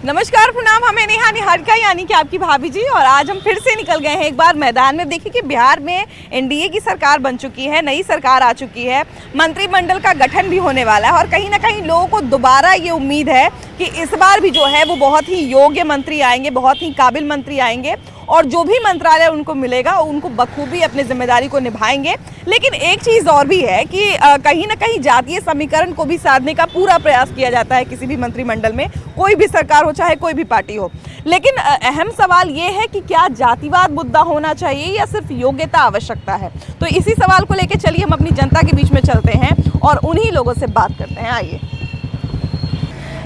नमस्कार प्रणाम, हमें नेहा निहारिका यानी कि आपकी भाभी जी। और आज हम फिर से निकल गए हैं एक बार मैदान में। देखिए कि बिहार में एनडीए की सरकार बन चुकी है, नई सरकार आ चुकी है, मंत्रिमंडल का गठन भी होने वाला है और कहीं ना कहीं लोगों को दोबारा ये उम्मीद है कि इस बार भी जो है वो बहुत ही योग्य मंत्री आएंगे, बहुत ही काबिल मंत्री आएंगे और जो भी मंत्रालय उनको मिलेगा उनको बखूबी अपनी जिम्मेदारी को निभाएंगे। लेकिन एक चीज़ और भी है कि कहीं ना कहीं जातीय समीकरण को भी साधने का पूरा प्रयास किया जाता है किसी भी मंत्रिमंडल में, कोई भी सरकार हो चाहे कोई भी पार्टी हो। लेकिन अहम सवाल ये है कि क्या जातिवाद मुद्दा होना चाहिए या सिर्फ योग्यता आवश्यकता है। तो इसी सवाल को लेकर चलिए हम अपनी जनता के बीच में चलते हैं और उन्हीं लोगों से बात करते हैं। आइए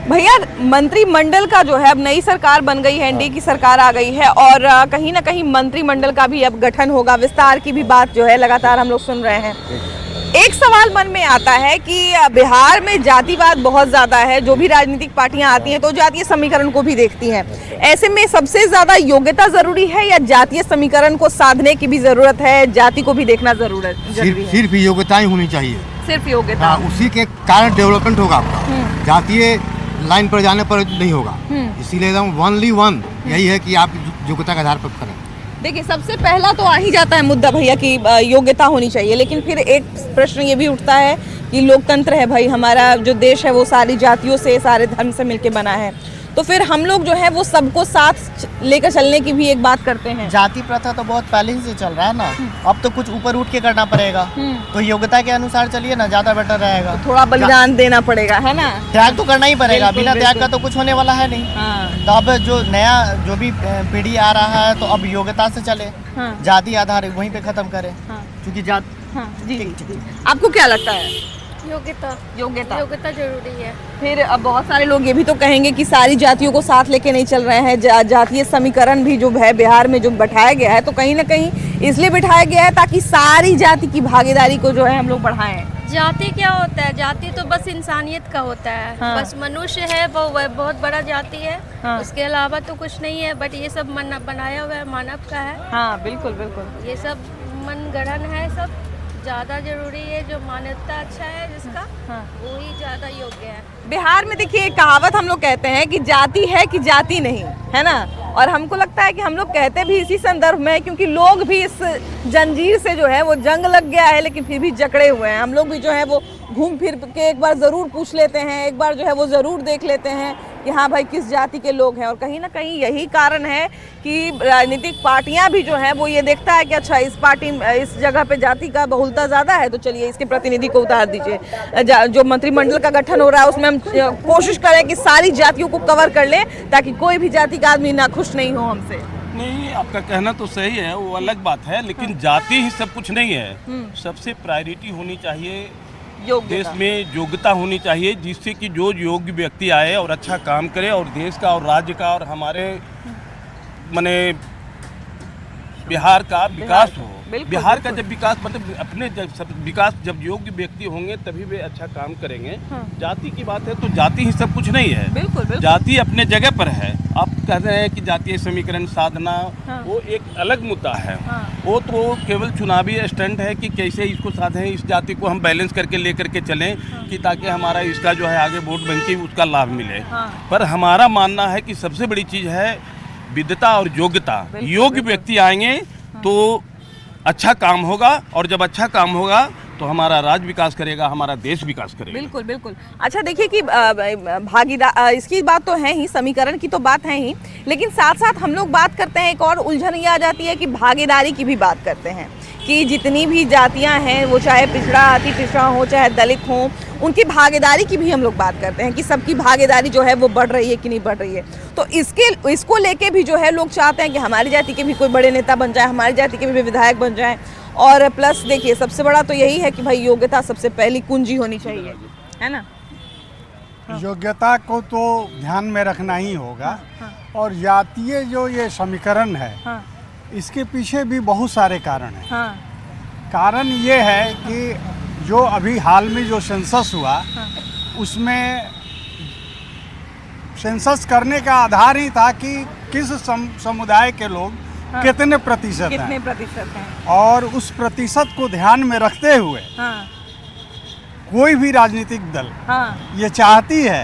भैया, मंत्रिमंडल का जो है अब नई सरकार बन गई है, एनडीए की सरकार आ गई है और कहीं ना कहीं मंत्रिमंडल का भी अब गठन होगा, विस्तार की भी बात जो है लगातार हम लोग सुन रहे हैं। एक सवाल मन में आता है कि बिहार में जातिवाद बहुत ज़्यादा है, जो भी राजनीतिक पार्टियां आती हैं तो जातीय समीकरण को भी देखती हैं। ऐसे में सबसे ज़्यादा योग्यता ज़रूरी है या जातीय समीकरण को साधने की भी ज़रूरत है, जाति को भी देखना जरूरी है? सिर्फ योग्यता ही होनी चाहिए, सिर्फ योग्यता। उसी के कारण डेवलपमेंट होगा आपका, जातीय लाइन पर जाने पर नहीं होगा। इसीलिए एकदम ओनली वन यही है कि आप योग्यता के आधार पर करें। देखिए, सबसे पहला तो आ ही जाता है मुद्दा भैया कि योग्यता होनी चाहिए, लेकिन फिर एक प्रश्न ये भी उठता है कि लोकतंत्र है भाई, हमारा जो देश है वो सारी जातियों से, सारे धर्म से मिलके बना है, तो फिर हम लोग जो है वो सबको साथ लेकर चलने की भी एक बात करते हैं। जाति प्रथा तो बहुत पहले ही से चल रहा है ना, अब तो कुछ ऊपर उठ के करना पड़ेगा, तो योग्यता के अनुसार चलिए ना, ज्यादा बेटर रहेगा। तो थोड़ा बलिदान देना पड़ेगा, है ना, त्याग तो करना ही पड़ेगा, बिना त्याग का तो कुछ होने वाला है नहीं। तो अब जो नया जो भी पीढ़ी आ रहा है तो अब योग्यता से चले, जाति आधार वहीं पे खत्म करे, क्योंकि आपको क्या लगता है? योग्यता जरूरी है। फिर अब बहुत सारे लोग ये भी तो कहेंगे कि सारी जातियों को साथ लेके नहीं चल रहे हैं, जातीय समीकरण भी जो है बिहार में जो बैठाया गया है तो कहीं ना कहीं इसलिए बैठाया गया है ताकि सारी जाति की भागीदारी को जो है हम लोग बढ़ाएं। जाति क्या होता है? जाति तो बस इंसानियत का होता है। बस मनुष्य है वो बहुत बड़ा जाति है, उसके अलावा तो कुछ नहीं है। बट ये सब बनाया हुआ है, मानव का है। हाँ बिल्कुल बिल्कुल, ये सब मनगढ़ंत है, सब ज़्यादा जरूरी है। जो मान्यता अच्छा है जिसका, वही ज़्यादा योग्य है। बिहार में देखिए एक कहावत हम लोग कहते हैं कि जाति है कि जाति नहीं, है ना, और हमको लगता है कि हम लोग कहते भी इसी संदर्भ में क्योंकि लोग भी इस जंजीर से जो है वो जंग लग गया है लेकिन फिर भी जकड़े हुए हैं। हम लोग भी जो है वो घूम फिर के एक बार ज़रूर पूछ लेते हैं, एक बार जो है वो ज़रूर देख लेते हैं कि हाँ भाई किस जाति के लोग हैं। और कहीं ना कहीं यही कारण है कि राजनीतिक पार्टियां भी जो है वो ये देखता है कि अच्छा इस जगह पे जाति का बहुलता ज़्यादा है तो चलिए इसके प्रतिनिधि को उतार दीजिए। जो मंत्रिमंडल का गठन हो रहा है उसमें हम कोशिश करें कि सारी जातियों को कवर कर लें ताकि कोई भी जाति का आदमी नाखुश नहीं हो हमसे। नहीं, आपका कहना तो सही है, वो अलग बात है, लेकिन जाति ही सब कुछ नहीं है। सबसे प्रायोरिटी होनी चाहिए, देश में योग्यता होनी चाहिए, जिससे कि जो योग्य व्यक्ति आए और अच्छा काम करे और देश का और राज्य का और हमारे माने बिहार का विकास हो। बिहार का जब विकास मतलब अपने विकास जब योग्य व्यक्ति होंगे तभी वे अच्छा काम करेंगे। जाति की बात है तो जाति ही सब कुछ नहीं है। बिल्कुल। जाति अपने जगह पर है। आप कह रहे हैं कि जातीय समीकरण साधना, वो एक अलग मुद्दा है। वो तो केवल चुनावी स्टंट है कि कैसे इसको साधें, इस जाति को हम बैलेंस करके लेकर के चलें कि ताकि हमारा इसका जो है आगे वोट बैंक की उसका लाभ मिले। पर हमारा मानना है कि सबसे बड़ी चीज़ है विद्वता और योग्यता। योग्य व्यक्ति आएंगे तो अच्छा काम होगा और जब अच्छा काम होगा तो हमारा राज्य विकास करेगा, हमारा देश विकास करेगा। बिल्कुल बिल्कुल। अच्छा देखिए कि भागीदार इसकी बात तो है ही, समीकरण की तो बात है ही, लेकिन साथ साथ हम लोग बात करते हैं, एक और उलझन ये आ जाती है कि भागीदारी की भी बात करते हैं कि जितनी भी जातियां हैं वो चाहे पिछड़ा अति पिछड़ा हो चाहे दलित हो, उनकी भागीदारी की भी हम लोग बात करते हैं कि सबकी भागीदारी जो है वो बढ़ रही है कि नहीं बढ़ रही है। तो इसको लेके भी जो है लोग चाहते हैं कि हमारी जाति के भी कोई बड़े नेता बन जाए, हमारी जाति के भी विधायक बन जाए। और प्लस देखिए सबसे बड़ा तो यही है कि भाई योग्यता सबसे पहली कुंजी होनी चाहिए, है ना। योग्यता को तो ध्यान में रखना ही होगा। और जातीय जो ये समीकरण है, इसके पीछे भी बहुत सारे कारण हैं। कारण ये है कि जो अभी हाल में जो सेंसस हुआ, उसमें सेंसस करने का आधार ही था कि किस समुदाय के लोग कितने प्रतिशत हैं, और उस प्रतिशत को ध्यान में रखते हुए कोई भी राजनीतिक दल ये चाहती है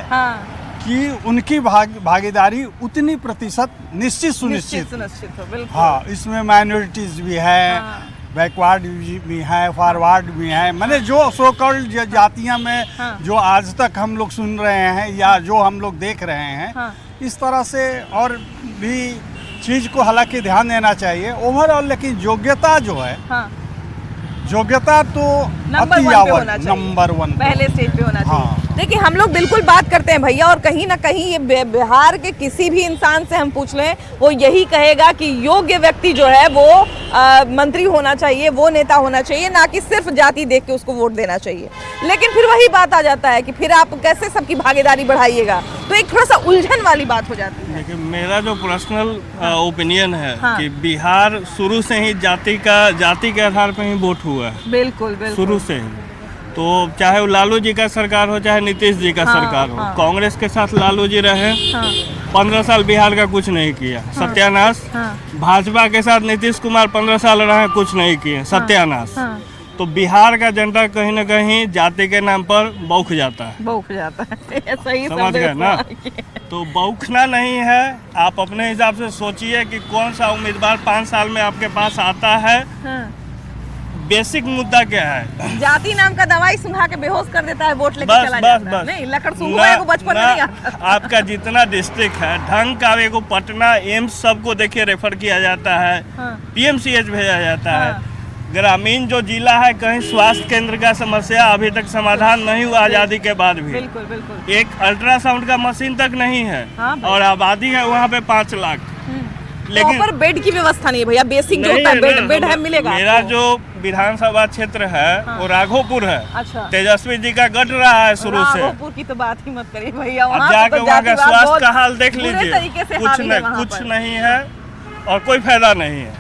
कि उनकी भागीदारी उतनी प्रतिशत निश्चित सुनिश्चित सुनिश्चित हो, बिल्कुल। हाँ, इसमें माइनॉरिटीज भी है, बैकवर्ड भी है, फॉरवर्ड भी है, मैंने जो सो कॉल्ड जातियां में जो आज तक हम लोग सुन रहे हैं या जो हम लोग देख रहे हैं, इस तरह से और भी चीज को हालांकि ध्यान देना चाहिए ओवरऑल। लेकिन योग्यता जो है, योग्यता तो नंबर 1 पे होना चाहिए, नंबर 1 पहले स्टेज पे होना चाहिए। हाँ। देखिए हम लोग बिल्कुल बात करते हैं भैया, और कहीं ना कहीं ये बिहार के किसी भी इंसान से हम पूछ लें वो यही कहेगा कि योग्य व्यक्ति जो है वो मंत्री होना चाहिए, वो नेता होना चाहिए, ना कि सिर्फ जाति देख के उसको वोट देना चाहिए। लेकिन फिर वही बात आ जाता है कि फिर आप कैसे सबकी भागीदारी बढ़ाइएगा, तो एक थोड़ा सा उलझन वाली बात हो जाती है। देखिए मेरा जो पर्सनल ओपिनियन है कि बिहार शुरू से ही जाति के आधार पर ही वोट हुआ है, बिल्कुल बिल्कुल शुरू से ही। तो चाहे वो लालू जी का सरकार हो चाहे नीतीश जी का सरकार हो, कांग्रेस के साथ लालू जी रहे, 15 साल बिहार का कुछ नहीं किया, सत्यानाश। भाजपा के साथ नीतीश कुमार 15 साल रहे, कुछ नहीं किए, सत्यानाश। तो बिहार का जनता कहीं ना कहीं जाति के नाम पर बौख जाता है, सही समझ गए ना। तो बौखना नहीं है, आप अपने हिसाब से सोचिए कि कौन सा उम्मीदवार 5 साल में आपके पास आता है। बेसिक मुद्दा क्या है? जाति नाम का दवाई सुंघा के बेहोश कर देता है, वोट लेके चला जाता है। नहीं, लकड़ सूंघा है, वो बचपन में नहीं आता। आपका जितना डिस्ट्रिक्ट है ढंग का, एगो पटना एम्स सबको देखिए रेफर किया जाता है, PMCH भेजा जाता है। ग्रामीण जो जिला है कहीं स्वास्थ्य केंद्र का समस्या अभी तक समाधान नहीं हुआ आजादी के बाद भी। बिल्कुल बिल्कुल। एक अल्ट्रासाउंड का मशीन तक नहीं है, और आबादी है वहाँ पे 5 लाख। लेकिन पर बेड की व्यवस्था नहीं है भैया, बेसिक जो होता है बेड है, मिलेगा। मेरा जो विधानसभा क्षेत्र है वो राघोपुर है। अच्छा। तेजस्वी जी का गढ़ रहा है शुरू से। राघोपुर की तो बात ही मत करिए भैया, वहाँ जाके वहाँ का स्वास्थ्य का हाल देख लीजिए, कुछ नहीं है और कोई फायदा नहीं है।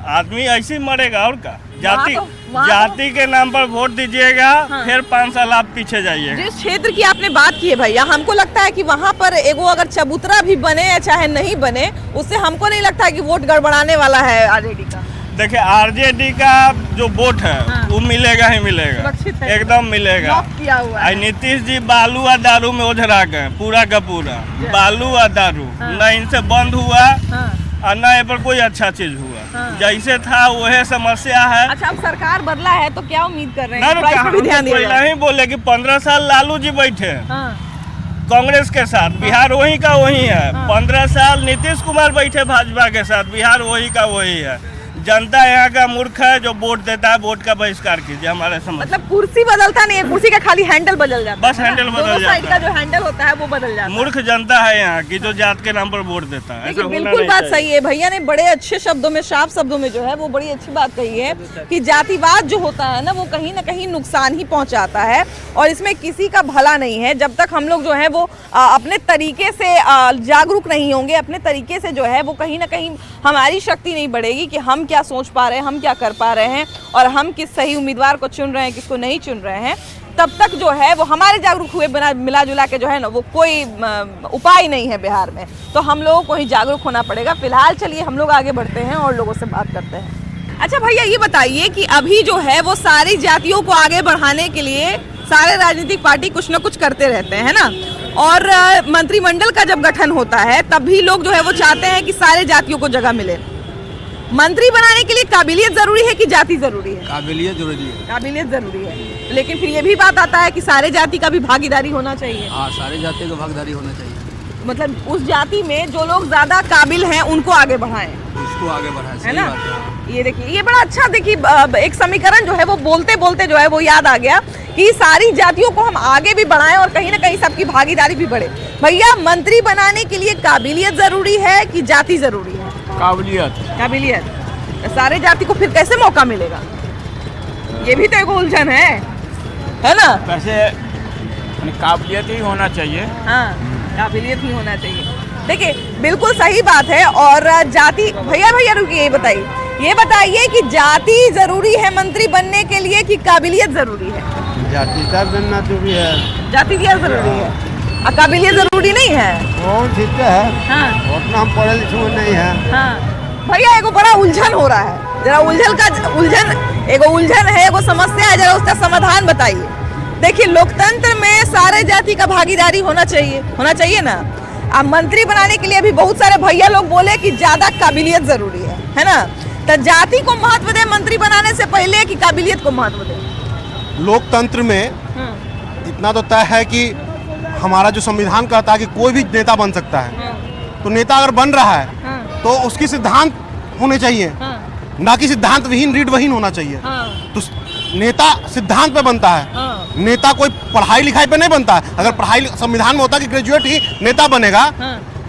आदमी ऐसे ही मरेगा और क्या। जाति के नाम पर वोट दीजिएगा, फिर 5 साल आप पीछे जाइएगा। जिस क्षेत्र की आपने बात की है भैया, हमको लगता है कि वहाँ पर एगो अगर चबूतरा भी बने या चाहे नहीं बने, उससे हमको नहीं लगता है कि वोट गड़बड़ाने वाला है आरजेडी का। देखिए आरजेडी का जो वोट है वो मिलेगा ही मिलेगा, एकदम मिलेगा। किया हुआ है। नीतीश जी बालू और दारू में उधरा गए, पूरा का पूरा बालू और दारू, न इनसे बंद हुआ और न ये पर कोई अच्छा चीज हुआ। जैसे था वही समस्या है। अच्छा, अब सरकार बदला है तो क्या उम्मीद कर रहे हैं? कोई नहीं बोले कि 15 साल लालू जी बैठे कांग्रेस के साथ, बिहार वही का वही है। 15 साल नीतीश कुमार बैठे भाजपा के साथ, बिहार वही का वही है। जनता यहाँ का मूर्ख है जो वोट देता है, वोट का बहिष्कार कीजिए हमारे समझ। मतलब कुर्सी बदलता नहीं है, कुर्सी का खाली हैंडल बदल जाता है, बस हैंडल बदल जाता है, का जो हैंडल होता है वो बदल जाता है। मूर्ख जनता है यहाँ की जो जात के नाम पर वोट देता है। बिल्कुल बात सही है, भैया ने बड़े अच्छे शब्दों में, साफ शब्दों में जो है वो बड़ी अच्छी बात कही है कि जातिवाद जो होता है ना वो कहीं ना कहीं नुकसान ही पहुंचाता है, और इसमें किसी का भला नहीं है। जब तक हम लोग जो है वो अपने तरीके से जागरूक नहीं होंगे, अपने तरीके से जो है वो कहीं ना कहीं हमारी शक्ति नहीं बढ़ेगी कि हम क्या सोच पा रहे हैं, हम क्या कर पा रहे हैं, और हम किस सही उम्मीदवार को चुन रहे हैं, किसको नहीं चुन रहे हैं, तब तक जो है वो हमारे जागरूक हुए बिना मिला जुला के जो है ना वो कोई उपाय नहीं है बिहार में। तो हम लोगों को ही जागरूक होना पड़ेगा। फिलहाल चलिए हम लोग आगे बढ़ते हैं और लोगों से बात करते हैं। अच्छा भैया ये बताइए कि अभी जो है वो सारी जातियों को आगे बढ़ाने के लिए सारे राजनीतिक पार्टी कुछ ना कुछ करते रहते हैं ना, और मंत्रिमंडल का जब गठन होता है तब भी लोग जो है वो चाहते हैं कि सारे जातियों को जगह मिले। मंत्री बनाने के लिए काबिलियत जरूरी है कि जाति जरूरी है? काबिलियत जरूरी है। काबिलियत जरूरी है, लेकिन फिर ये भी बात आता है कि सारे जाति का भी भागीदारी होना चाहिए। हाँ, सारे जाति का भागीदारी होना चाहिए। मतलब उस जाति में जो लोग ज्यादा काबिल हैं उनको आगे बढ़ाएं, उसको आगे बढ़ाएं, है ना। ये देखिए, ये बड़ा अच्छा, देखिए एक समीकरण जो है वो बोलते बोलते जो है वो याद आ गया कि सारी जातियों को हम आगे भी बढ़ाएं और कहीं ना कहीं सबकी भागीदारी भी बढ़े। भैया मंत्री बनाने के लिए काबिलियत जरूरी है कि जाति जरूरी है? काबिलियत। सारे जाति को फिर कैसे मौका मिलेगा? ये भी तो एक उलझन है ना। वैसे काबिलियत ही होना चाहिए। हाँ, काबिलियत ही होना चाहिए। देखिए बिल्कुल सही बात है। और जाति, भैया रुकिए, ये बताइए कि जाति जरूरी है मंत्री बनने के लिए कि काबिलियत जरूरी है? जाति का बनना जरूरी है। जाति क्या जरूरी है, काबिलियत जरूरी नहीं है? वो ठीक है। हाँ, उतना हम पढ़े लिखे नहीं है। हाँ भैया, एगो बड़ा उलझन हो रहा है, जरा उलझन है, एगो समस्या है, जरा उसका समाधान बताइए। देखिए लोकतंत्र में सारे जाति का भागीदारी होना चाहिए ना। अब मंत्री बनाने के लिए अभी बहुत सारे भैया लोग बोले कि ज्यादा काबिलियत जरूरी है ना। तो जाति को महत्व दे मंत्री बनाने से पहले कि काबिलियत को महत्व दे? लोकतंत्र में इतना तो तय है कि हमारा जो संविधान कहता है कि कोई भी नेता बन सकता है, तो नेता अगर बन रहा है तो उसकी सिद्धांत होने चाहिए, ना कि सिद्धांत विहीन रीढ़ वहीन होना चाहिए। तो नेता सिद्धांत पे बनता है, नेता कोई पढ़ाई लिखाई पे नहीं बनता है। अगर पढ़ाई संविधान में होता कि ग्रेजुएट ही नेता बनेगा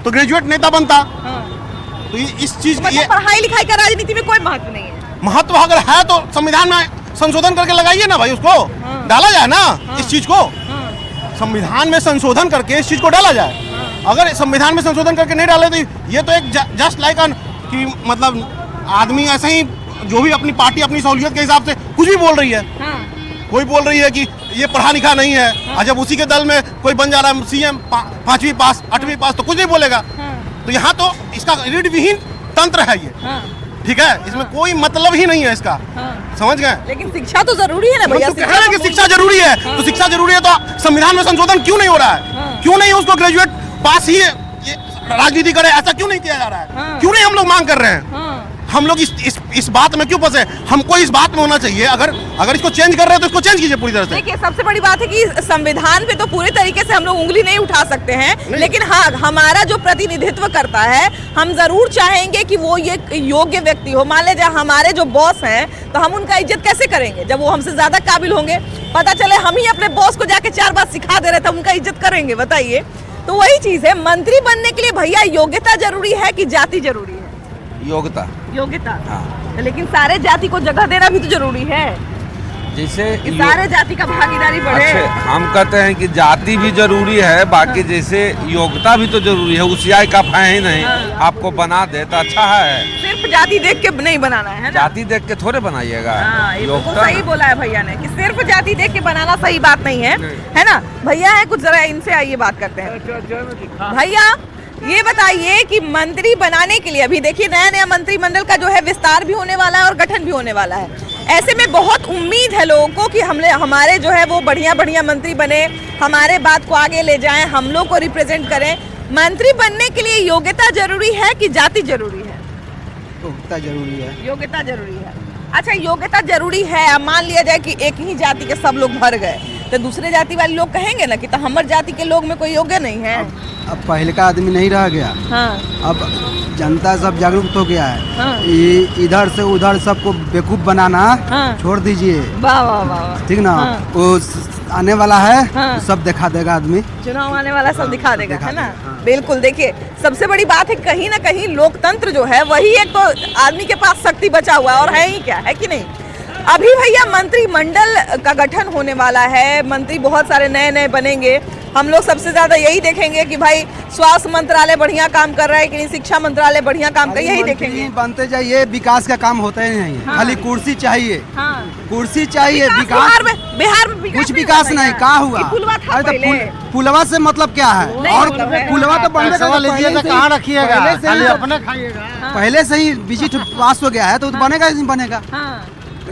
तो ग्रेजुएट नेता बनता। तो इस चीज मतलब पढ़ाई लिखाई का राजनीति में कोई महत्व नहीं है। महत्व अगर है तो संविधान में संशोधन करके लगाइए ना भाई, उसको डाला जाए ना। इस चीज को संविधान में संशोधन करके इस चीज को डाला जाए। अगर संविधान में संशोधन करके नहीं डाले तो ये तो एक जस्ट लाइक कि मतलब आदमी ऐसे ही जो भी अपनी पार्टी अपनी सहूलियत के हिसाब से कुछ भी बोल रही है। कोई बोल रही है कि ये पढ़ा लिखा नहीं है, और जब उसी के दल में कोई बन जा रहा है सीएम 5वीं पास 8वीं पास तो कुछ नहीं बोलेगा। तो यहाँ तो इसका रीढ़ विहीन तंत्र है ये, ठीक है, इसमें कोई मतलब ही नहीं है इसका। समझ गए? लेकिन शिक्षा तो जरूरी है ना भैया। तो कह रहे हैं कि शिक्षा जरूरी है, तो शिक्षा जरूरी है तो संविधान में संशोधन क्यों नहीं हो रहा है? क्यों नहीं उसको ग्रेजुएट पास ही राजनीति करे, ऐसा क्यों नहीं किया जा रहा है? क्यों नहीं हम लोग मांग कर रहे हैं? हम लोग इस बात में क्यों फंसे? हमको इस बात में होना चाहिए। अगर इसको चेंज कर रहे हैं तो इसको चेंज कीजिए पूरी तरह से। देखिए सबसे बड़ी बात है कि संविधान पे तो पूरे तरीके से हम लोग उंगली नहीं उठा सकते हैं, लेकिन हाँ हमारा जो प्रतिनिधित्व करता है हम जरूर चाहेंगे कि वो ये योग्य व्यक्ति हो। मान लीजिए हमारे जो बॉस हैं तो हम उनका इज्जत कैसे करेंगे जब वो हमसे ज्यादा काबिल होंगे? पता चले हम ही अपने बॉस को जाके 4 बात सिखा दे रहे थे, उनका इज्जत करेंगे? बताइए। तो वही चीज है, मंत्री बनने के लिए भैया योग्यता जरूरी है कि जाति जरूरी है? योग्यता। हाँ। लेकिन सारे जाति को जगह देना भी तो जरूरी है, जैसे सारे जाति का भागीदारी बढ़े। अच्छा, हम कहते हैं कि जाति भी जरूरी है, बाकी जैसे योग्यता भी तो जरूरी है। उसियाई का है ही नहीं, आपको बना दे तो अच्छा है। सिर्फ जाति देख के नहीं बनाना है ना? जाति देख के थोड़े बनाइएगा। योग्यता सही बोला है भैया ने कि सिर्फ जाति देख के बनाना सही बात नहीं है ना? भैया है कुछ, जरा इनसे आइए बात करते हैं। भैया ये बताइए कि मंत्री बनाने के लिए अभी देखिए नया मंत्रिमंडल का जो है विस्तार भी होने वाला है और गठन भी होने वाला है। ऐसे में बहुत उम्मीद है लोगों को कि हमारे जो है वो बढ़िया मंत्री बने, हमारे बात को आगे ले जाएं, हम लोग को रिप्रेजेंट करें। मंत्री बनने के लिए योग्यता जरूरी है कि जाति जरूरी है? योग्यता जरूरी है। योग्यता जरूरी है। अच्छा, योग्यता जरूरी है। अब मान लिया जाए कि एक ही जाति के सब लोग भर गए तो दूसरे जाति वाले लोग कहेंगे ना कि तो हमारे जाति के लोग में कोई योग्य नहीं है। अब पहले का आदमी नहीं रह गया। अब जनता सब जागरूक हो गया है। इधर से उधर सबको बेवकूफ बनाना छोड़ दीजिए। वाह वाह वाह, ठीक ना? वो आने वाला है सब दिखा देगा, आदमी चुनाव आने वाला सब दिखा देगा, है ना? बिल्कुल। देखिए सबसे बड़ी बात है कहीं ना कहीं लोकतंत्र जो है वही एक तो आदमी के पास शक्ति बचा हुआ है, और है ही क्या, है कि नहीं? अभी भैया मंत्रिमंडल का गठन होने वाला है, मंत्री बहुत सारे नए बनेंगे। हम लोग सबसे ज्यादा यही देखेंगे कि भाई स्वास्थ्य मंत्रालय बढ़िया काम कर रहा है कि नहीं, शिक्षा मंत्रालय बढ़िया काम कर, यही देखेंगे। बनते जाइए, विकास का काम होता ही नहीं है। खाली कुर्सी चाहिए। कुर्सी चाहिए, विकास बिहार में कुछ विकास नहीं। कहाँ हुआ? पुलवा से मतलब क्या है? और पुलवा तो बनने कहाँ रखिएगा, अपने खाइएगा। पहले से ही बिजली पास हो गया है तो बनेगा ही नहीं बनेगा।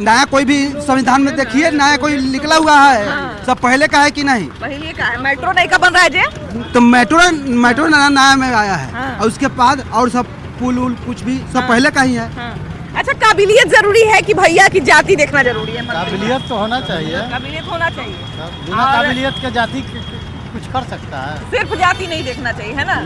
नया कोई भी संविधान में देखिए, नया कोई निकला हुआ है? सब पहले का है कि नहीं? पहले का है। मेट्रो नहीं का बन रहा है जे? तो मेट्रो नया में आया है। और उसके बाद और सब पुल उल कुछ भी सब पहले का ही है। अच्छा, काबिलियत जरूरी है कि भैया की जाति देखना जरूरी है? काबिलियत तो होना चाहिए। काबिलियत होना चाहिए। बिना काबिलियत के जाति कुछ कर सकता है? सिर्फ जाति नहीं देखना चाहिए, है ना?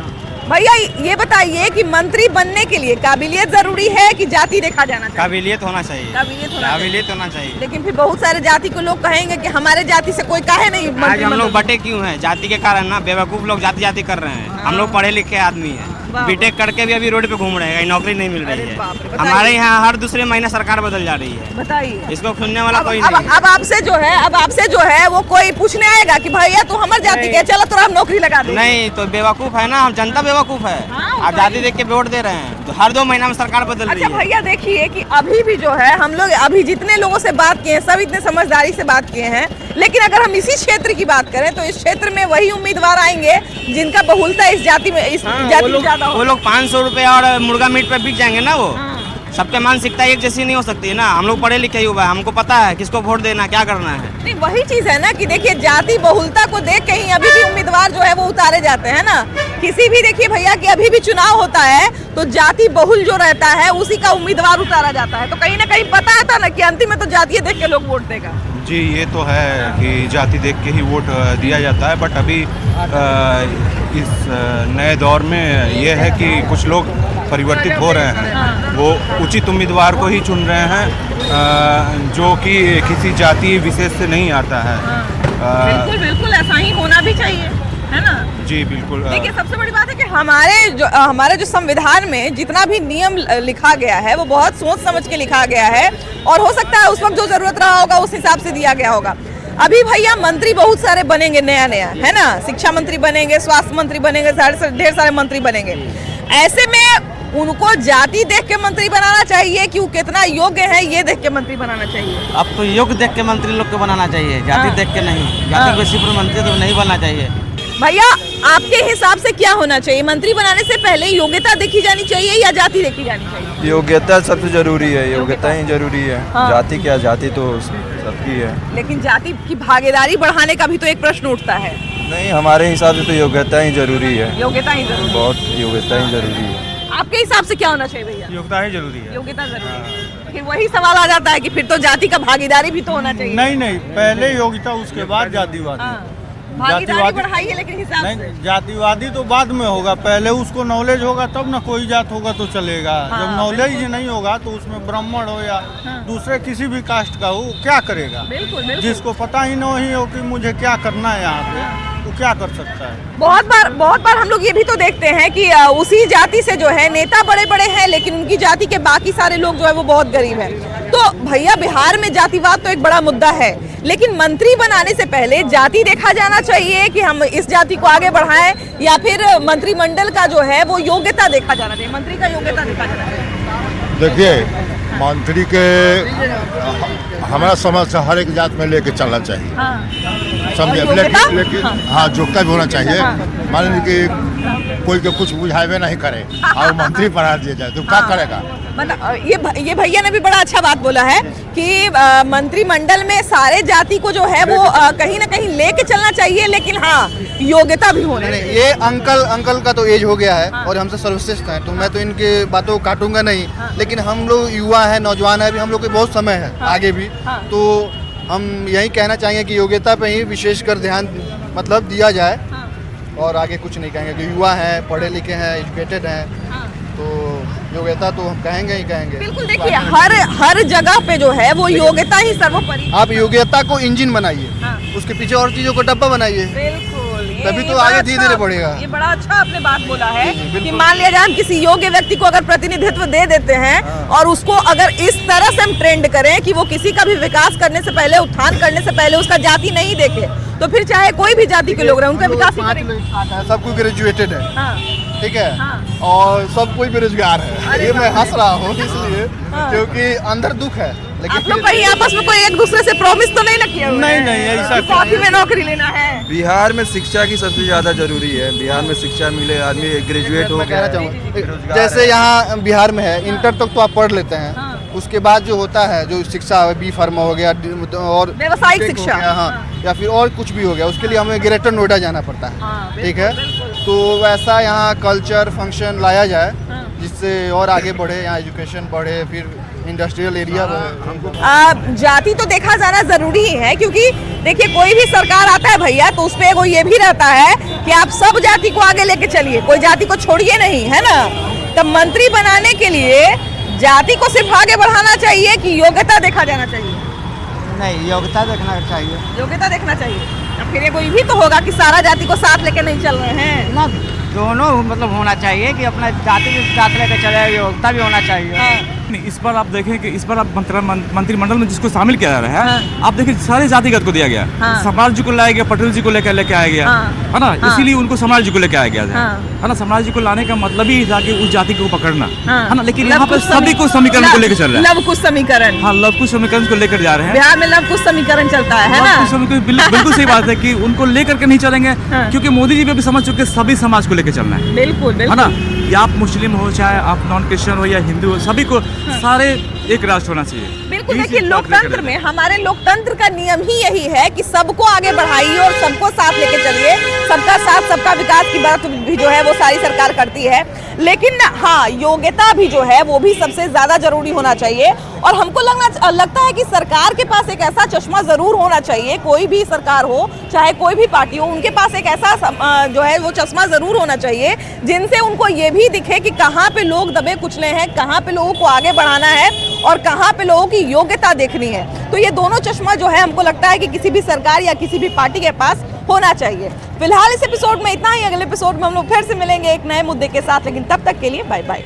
भैया ये बताइए कि मंत्री बनने के लिए काबिलियत जरूरी है कि जाति देखा जाना चाहिए? काबिलियत होना चाहिए। काबिलियत होना चाहिए। लेकिन फिर बहुत सारे जाति को लोग कहेंगे कि हमारे जाति से कोई काहे नहीं। आज हम लोग बटे क्यों हैं? जाति के कारण ना, बेवकूफ लोग जाति कर रहे हैं। हम लोग पढ़े लिखे आदमी हैं, बीटेक करके भी अभी रोड पे घूम रहे हैं, नौकरी नहीं मिल रही है। हमारे यहाँ हर दूसरे महीने सरकार बदल जा रही है। बताइए, इसको सुनने वाला कोई नहीं। अब आपसे जो है वो कोई पूछने आएगा कि भैया तू हमारे जाति के, चलो तो हम नौकरी लगा देंगे। नहीं तो बेवकूफ है ना, हम जनता बेवकूफ है। आप जाति देख के वोट दे रहे हैं, तो हर 2 महीना में सरकार बदल रही है। अच्छा भैया देखिए कि अभी भी जो है हम लोग अभी जितने लोगों से बात किए हैं सब इतने समझदारी से बात किए हैं, लेकिन अगर हम इसी क्षेत्र की बात करें तो इस क्षेत्र में वही उम्मीदवार आएंगे जिनका बहुलता इस जाति में, इस जाति में ज्यादा हो। वो लोग 500 रुपए और मुर्गा मीट पे बिक जाएंगे ना, वो सबके मानसिकता एक जैसी नहीं हो सकती है ना। हम लोग पढ़े लिखे युवा, हमको पता है किसको वोट देना, क्या करना है। नहीं, वही चीज है ना कि देखिए जाति बहुलता को देख के ही अभी भी उम्मीदवार जो है वो उतारे जाते हैं ना। किसी भी देखिए भैया कि अभी भी चुनाव होता है तो जाति बहुल जो रहता है उसी का उम्मीदवार उतारा जाता है। तो कहीं ना कहीं पता था ना कि अंतिम में तो जाति देख के लोग वोट देगा। जी, ये तो है कि जाति देख के ही वोट दिया जाता है, बट अभी इस नए दौर में ये है कि कुछ लोग परिवर्तित हो रहे हैं। वो उचित उम्मीदवार को ही चुन रहे हैं जो कि किसी जाति विशेष से नहीं आता है। बिल्कुल बिल्कुल ऐसा ही होना भी चाहिए, है ना। जी बिल्कुल। देखिए सबसे बड़ी बात है कि हमारे जो संविधान में जितना भी नियम लिखा गया है वो बहुत सोच समझ के लिखा गया है और हो सकता है उस वक्त जो जरूरत रहा होगा उस हिसाब से दिया गया होगा। अभी भैया मंत्री बहुत सारे बनेंगे नया नया, है ना। शिक्षा मंत्री बनेंगे, स्वास्थ्य मंत्री बनेंगे, ढेर सारे मंत्री बनेंगे। ऐसे में उनको जाति देख के मंत्री बनाना चाहिए कि वो कितना योग्य है ये देख के मंत्री बनाना चाहिए। अब तो योग्य देख के मंत्री लोग को बनाना चाहिए, जाति देख के नहीं। जाति बेसी पर मंत्री तो नहीं बनना चाहिए। भैया आपके हिसाब से क्या होना चाहिए? मंत्री बनाने से पहले योग्यता देखी जानी चाहिए या जाति देखी जानी चाहिए? योग्यता सबसे जरूरी है, योग्यता ही जरूरी है। जाति क्या, जाति तो सबकी है। लेकिन जाति की भागीदारी बढ़ाने का भी तो एक प्रश्न उठता है। नहीं, हमारे हिसाब से तो योग्यता ही जरूरी है। योग्यता ही जरूरी, बहुत योग्यता ही जरूरी है। आपके हिसाब से क्या होना चाहिए भैया? योग्यता ही जरूरी है। योग्यता जरूरी है। फिर वही सवाल आ जाता है कि फिर तो जाति का भागीदारी भी तो होना चाहिए। नहीं, पहले योग्यता उसके बाद जातिवादी। भागीदारी बढ़ाइए लेकिन हिसाब से। नहीं, जातिवादी तो बाद में होगा, पहले उसको नॉलेज होगा तब ना कोई जात होगा तो चलेगा। जब नॉलेज ही नहीं होगा तो उसमें ब्राह्मण हो या दूसरे किसी भी कास्ट का हो क्या करेगा? बिल्कुल। जिसको पता ही नहीं हो कि मुझे क्या करना है यहाँ पे, वो क्या कर सकता है? बहुत बार हम लोग ये भी तो देखते हैं कि उसी जाति से जो है नेता बड़े बड़े हैं लेकिन उनकी जाति के बाकी सारे लोग जो है वो बहुत गरीब हैं। तो भैया बिहार में जातिवाद तो एक बड़ा मुद्दा है, लेकिन मंत्री बनाने से पहले जाति देखा जाना चाहिए कि हम इस जाति को आगे बढ़ाएं या फिर मंत्रिमंडल का जो है वो योग्यता देखा जाना चाहिए, मंत्री का योग्यता देखा जाना चाहिए। देखिए मंत्री के हमारा समझ से हर एक जात में लेके चलना चाहिए, समझे। लेकिन हाँ योग्यता भी होना चाहिए। मान लीजिए कि कोई के कुछ बुझावे नहीं करे और मंत्री बना दिया जाए तो क्या करेगा? मतलब ये भैया ने भी बड़ा अच्छा बात बोला है कि मंत्रिमंडल में सारे जाति को जो है वो कहीं ना कहीं लेके चलना चाहिए, लेकिन हाँ योग्यता भी होनी चाहिए। ये अंकल का तो एज हो गया है और हमसे सर्वश्रेष्ठ हैं, तो मैं तो इनके बातों को काटूंगा नहीं। लेकिन हम लोग युवा हैं, नौजवान हैं, अभी हम लोग के बहुत समय है आगे भी, तो हम यही कहना चाहेंगे कि योग्यता पे ही विशेषकर ध्यान मतलब दिया जाए और आगे कुछ नहीं कहेंगे। कि युवा हैं, पढ़े लिखे हैं, एजुकेटेड हैं, तो योग्यता तो हम कहेंगे ही कहेंगे। बिल्कुल। देखिए हर जगह पे जो है वो योग्यता ही सर्वोपरि। आप योग्यता को इंजन बनाइए, उसके पीछे और चीजों को डब्बा बनाइए, तभी तो आगे धीरे धीरे बढ़ेगा। ये बड़ा अच्छा आपने बात बोला है कि मान लिया जाए हम किसी योग्य व्यक्ति को अगर प्रतिनिधित्व दे देते हैं और उसको अगर इस तरह से हम ट्रेंड करें कि वो किसी का भी विकास करने से पहले, उत्थान करने से पहले उसका जाति नहीं देखे, तो फिर चाहे कोई भी जाति के लोग रहे उनका विकास ही करेंगे। सब कोई ग्रेजुएटेड है, ठीक है, और सब कोई बेरोजगार है। ये मैं हंस रहा हूँ इसलिए क्योंकि अंदर दुख है। आप लोग कहीं आपस में कोई एक दूसरे से प्रॉमिस तो नहीं ना किया? नहीं, ऐसा कॉफी में नौकरी लेना है। बिहार में शिक्षा की सबसे ज्यादा जरूरी है। बिहार में शिक्षा मिले, आदमी ग्रेजुएट हो कहना चाहूँगा जैसे यहाँ बिहार में है, इंटर तक तो आप पढ़ लेते हैं, उसके बाद जो होता है जो शिक्षा बी फार्मा हो गया और व्यावसायिक शिक्षा, हाँ, या फिर और कुछ भी हो गया, उसके लिए हमें ग्रेटर नोएडा जाना पड़ता है, ठीक है। तो वैसा यहाँ कल्चर फंक्शन लाया जाए जिससे और आगे बढ़े, यहाँ एजुकेशन बढ़े, फिर इंडस्ट्रियल एरिया बढ़े। जाति तो देखा जाना जरूरी ही है, क्योंकि देखिए कोई भी सरकार आता है भैया तो उसपे एगो ये भी रहता है कि आप सब जाति को आगे लेके चलिए, कोई जाति को छोड़िए नहीं, है ना। तब मंत्री बनाने के लिए जाति को सिर्फ आगे बढ़ाना चाहिए कि योग्यता देखा जाना चाहिए? नहीं, योग्यता देखना चाहिए। योग्यता देखना चाहिए। फिर कोई भी तो होगा कि सारा जाति को साथ लेके नहीं चल रहे हैं ना, दोनों मतलब होना चाहिए कि अपना जाति भी साथ लेकर चले, योग्यता भी होना चाहिए। इस बार आप देखें कि इस बार आप मंत्रिमंडल में जिसको शामिल किया जा रहा है, आप देखिए सारे जातिगत को दिया गया, समाज जी को लाया गया, पटेल जी को लेके आया गया, है ना। इसीलिए उनको समाज जी को लेके आया गया है ना। समाज जी को लाने का मतलब ही था कि उस जाति को पकड़ना, है ना। लेकिन यहाँ पर सभी को समीकरण को लेकर चल रहा है, लव कुश समीकरण। हाँ, लव कुश समीकरण को लेकर जा रहे हैं। बिहार में लव कुश समीकरण चलता है ना। बिल्कुल सही बात है कि उनको लेकर के नहीं चलेंगे, क्योंकि मोदी जी भी समझ चुके सभी समाज को लेकर चलना है, बिल्कुल, है ना। या आप मुस्लिम हो चाहे आप नॉन क्रिश्चियन हो या हिंदू हो, सभी को सारे एक राष्ट्र होना चाहिए। बिल्कुल, देखिए लोकतंत्र में, हमारे लोकतंत्र का नियम ही यही है कि सबको आगे बढ़ाइए और सबको साथ लेके चलिए। सबका साथ सबका विकास की बात भी जो है वो सारी सरकार करती है, लेकिन हाँ, योग्यता भी जो है वो भी सबसे ज्यादा जरूरी होना चाहिए। और हमको लगता है कि सरकार के पास एक ऐसा चश्मा जरूर होना चाहिए, कोई भी सरकार हो चाहे कोई भी पार्टी हो, उनके पास एक ऐसा जो है वो चश्मा जरूर होना चाहिए जिनसे उनको ये भी दिखे कि कहाँ पे लोग दबे कुचले हैं, कहाँ पे लोगों को आगे बढ़ाना है और कहाँ पे लोगों की योग्यता देखनी है। तो ये दोनों चश्मा जो है हमको लगता है कि किसी भी सरकार या किसी भी पार्टी के पास होना चाहिए। फिलहाल इस एपिसोड में इतना ही, अगले एपिसोड में हम लोग फिर से मिलेंगे एक नए मुद्दे के साथ, लेकिन तब तक के लिए बाय बाय।